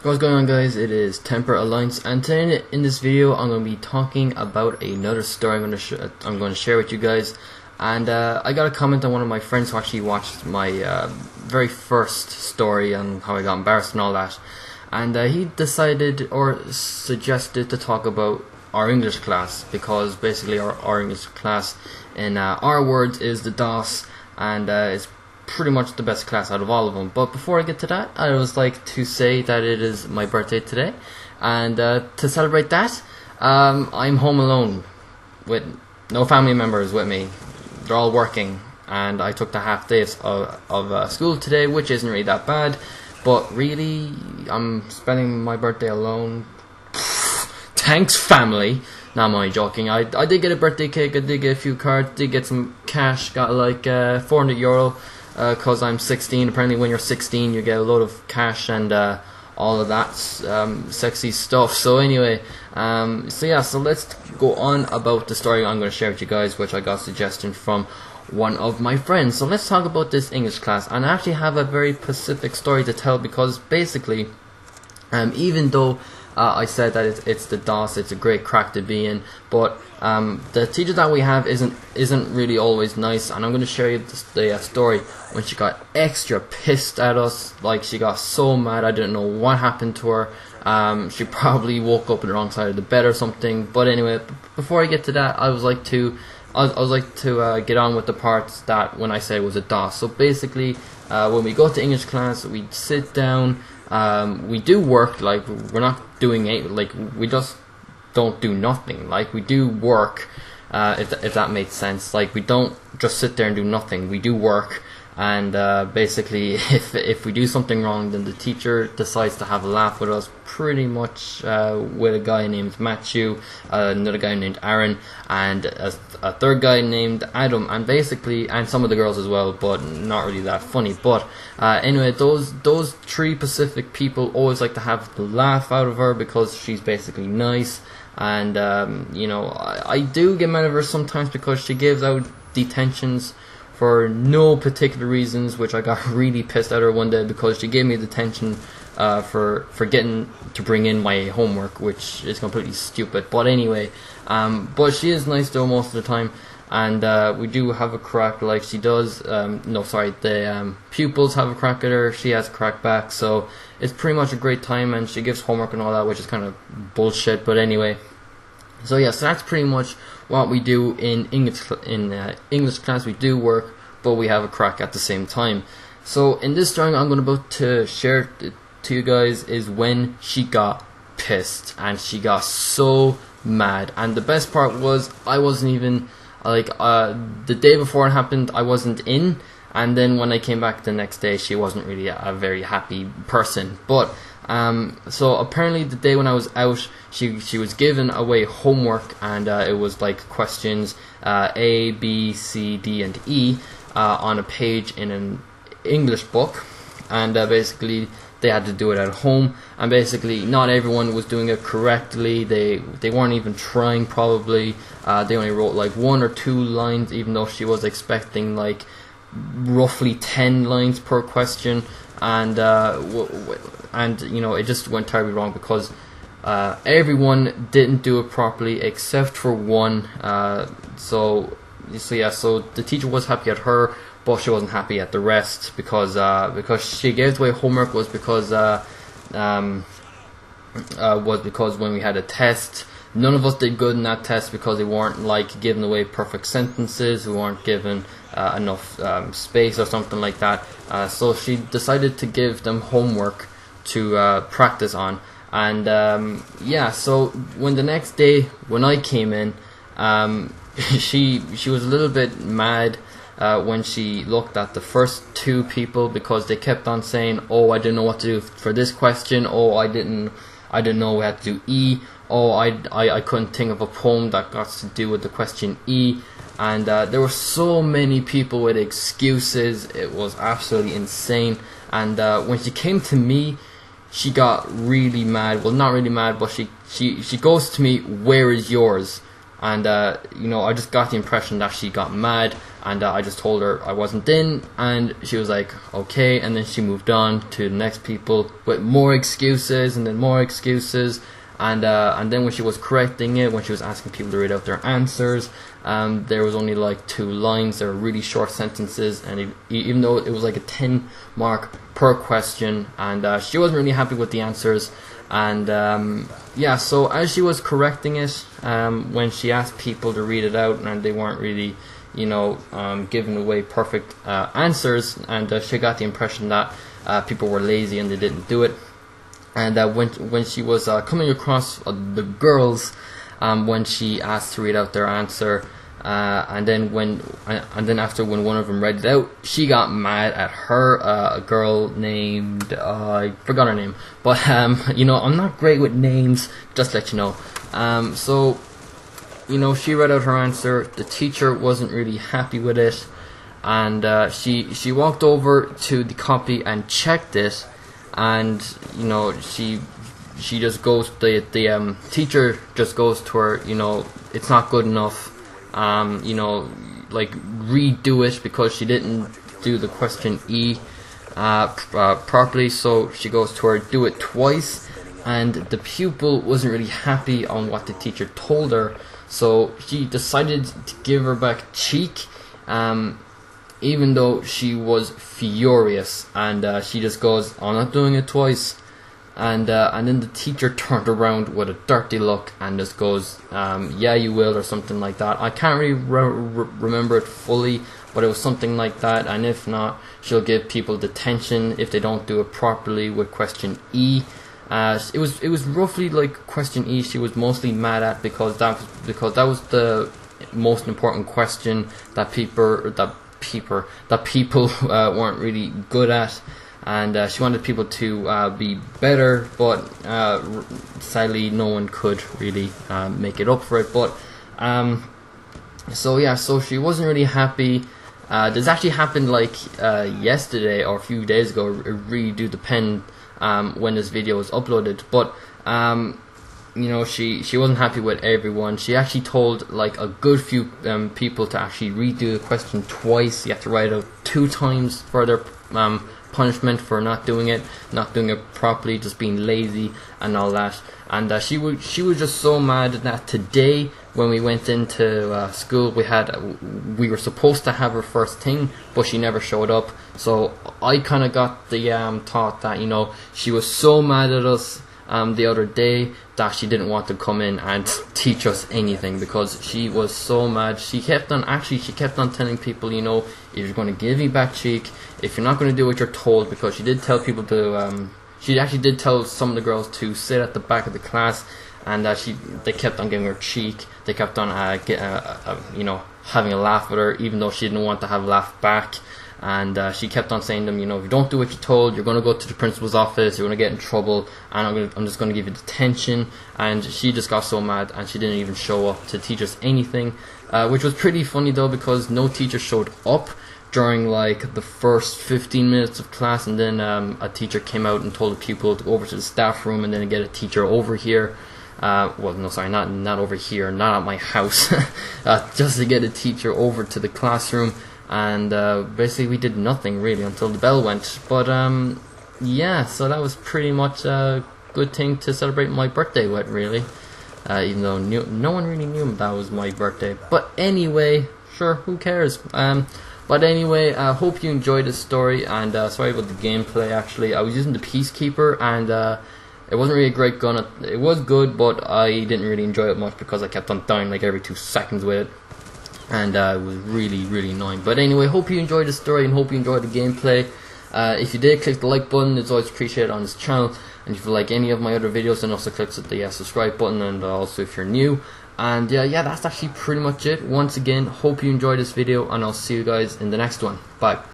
What's going on, guys? It is TemperAlliance, and today in this video I'm going to be talking about another story I'm going to share with you guys. And I got a comment on one of my friends who actually watched my very first story on how I got embarrassed and all that, and he decided or suggested to talk about our English class, because basically our English class in our words is the DOS, and it's pretty much the best class out of all of them. But before I get to that, I would like to say that it is my birthday today, and to celebrate that, I'm home alone with no family members with me. They're all working, and I took the half day of school today, which isn't really that bad, but really I'm spending my birthday alone. Thanks, family. Not only joking. I did get a birthday cake, I did get a few cards, did get some cash, got like €400 because I'm 16. Apparently when you're 16 you get a load of cash and all of that sexy stuff. So anyway, so let's go on about the story I'm going to share with you guys, which I got a suggestion from one of my friends. So let's talk about this English class, and I actually have a very specific story to tell, because basically even though I said that it's the DOS, it's a great crack to be in, but the teacher that we have isn't really always nice. And I'm going to share you the story when she got extra pissed at us. Like, she got so mad, I didn't know what happened to her. She probably woke up on the wrong side of the bed or something. But anyway, before I get to that, I was like to get on with the parts that when I said it was a DOS. So basically, when we go to English class, we sit down. We do work. Like, we're not doing it, like, we just don't do nothing. Like, we do work, if that makes sense. Like, we don't just sit there and do nothing. We do work, and basically if we do something wrong, then the teacher decides to have a laugh with us, pretty much with a guy named Matthew, another guy named Aaron, and a third guy named Adam, and basically, and some of the girls as well, but not really that funny. But anyway, those three specific people always like to have the laugh out of her, because she's basically nice. And you know, I do get mad at her sometimes because she gives out detentions for no particular reasons, which I got really pissed at her one day because she gave me detention for forgetting to bring in my homework, which is completely stupid. But anyway, but she is nice though most of the time, and we do have a crack, like she does. The pupils have a crack at her, she has a crack back, so it's pretty much a great time, and she gives homework and all that, which is kind of bullshit. But anyway, so yeah, so that's pretty much what we do in English class. We do work, but we have a crack at the same time. So in this story I'm about to share to you guys is when she got pissed, and she got so mad. And the best part was, I wasn't even, like, the day before it happened, I wasn't in, and then when I came back the next day, she wasn't really a very happy person. But so apparently the day when I was out, she was given away homework, and it was like questions A, B, C, D, and E on a page in an English book, and basically they had to do it at home, and basically not everyone was doing it correctly. They weren't even trying, probably. They only wrote like 1 or 2 lines, even though she was expecting like roughly 10 lines per question. And you know, it just went terribly wrong, because everyone didn't do it properly except for one. So the teacher was happy at her, but she wasn't happy at the rest, because she gave away homework was because when we had a test, none of us did good in that test, because they weren't like giving away perfect sentences, we weren't given enough space or something like that. So she decided to give them homework to practice on. And yeah, so when the next day when I came in, she was a little bit mad when she looked at the first 2 people, because they kept on saying, oh, I didn't know what to do for this question, oh, I didn't know we had to do E, oh, I couldn't think of a poem that got to do with the question E. And there were so many people with excuses, it was absolutely insane. And when she came to me, she got really mad. Well, not really mad, but she goes to me, where is yours? and you know, I just got the impression that she got mad, and I just told her I wasn't in, and she was like, okay, and then she moved on to the next people with more excuses and then more excuses. And then when she was correcting it, when she was asking people to read out their answers, there was only like 2 lines. They were really short sentences, and even though it was like a 10 mark per question, and she wasn't really happy with the answers. And yeah, so as she was correcting it, when she asked people to read it out, and they weren't really, you know, giving away perfect answers, and she got the impression that people were lazy and they didn't do it. And when she was coming across the girls, when she asked to read out their answer, and then after when one of them read it out, she got mad at her. A girl named I forgot her name, but you know, I'm not great with names, just to let you know. So you know, she read out her answer. The teacher wasn't really happy with it, and she walked over to the copy and checked it. And you know, she just goes, the teacher just goes to her, you know, it's not good enough, you know, like redo it, because she didn't do the question E properly. So she goes to her, do it twice, and the pupil wasn't really happy on what the teacher told her, so she decided to give her back cheek, even though she was furious, and she just goes, I'm not doing it twice. And then the teacher turned around with a dirty look and just goes, yeah, you will, or something like that. I can't really remember it fully, but it was something like that. And if not, she'll give people detention if they don't do it properly with question E. It was roughly like question E she was mostly mad at, because that was the most important question that people weren't really good at, and she wanted people to be better, but sadly no one could really make it up for it. But so yeah, so she wasn't really happy. This actually happened like yesterday or a few days ago. It really do depend when this video was uploaded, but you know, she wasn't happy with everyone. She actually told like a good few people to actually redo the question twice. You have to write it out 2 times for their punishment for not doing it properly, just being lazy and all that. And she was just so mad that today, when we went into school, we were supposed to have her first thing, but she never showed up. So I kind of got the thought that, you know, she was so mad at us the other day that she didn't want to come in and teach us anything, because she was so mad. She kept on telling people, you know, if you're going to give me back cheek, if you're not going to do what you're told, because she did tell people to she actually did tell some of the girls to sit at the back of the class, and they kept on giving her cheek. They kept on you know, having a laugh with her, even though she didn't want to have a laugh back. And she kept on saying to them, you know, if you don't do what you're told, you're going to go to the principal's office, you're going to get in trouble, and I'm just going to give you detention. And she just got so mad, and she didn't even show up to teach us anything, which was pretty funny though, because no teacher showed up during like the first 15 minutes of class, and then a teacher came out and told the pupil to go over to the staff room and then get a teacher over here. Well, no, sorry, not over here, not at my house, just to get a teacher over to the classroom. And basically we did nothing really until the bell went. But yeah, so that was pretty much a good thing to celebrate my birthday with, really, even though no one really knew that was my birthday. But anyway, sure, who cares. But anyway, I hope you enjoyed this story, and sorry about the gameplay. Actually, I was using the Peacekeeper, and it wasn't really a great gun. It was good, but I didn't really enjoy it much because I kept on dying like every 2 seconds with it. And it was really, really annoying. But anyway, hope you enjoyed the story and hope you enjoyed the gameplay. If you did, click the like button. It's always appreciated on this channel. And if you like any of my other videos, then also click the subscribe button, and also if you're new. And yeah, that's actually pretty much it. Once again, hope you enjoyed this video, and I'll see you guys in the next one. Bye.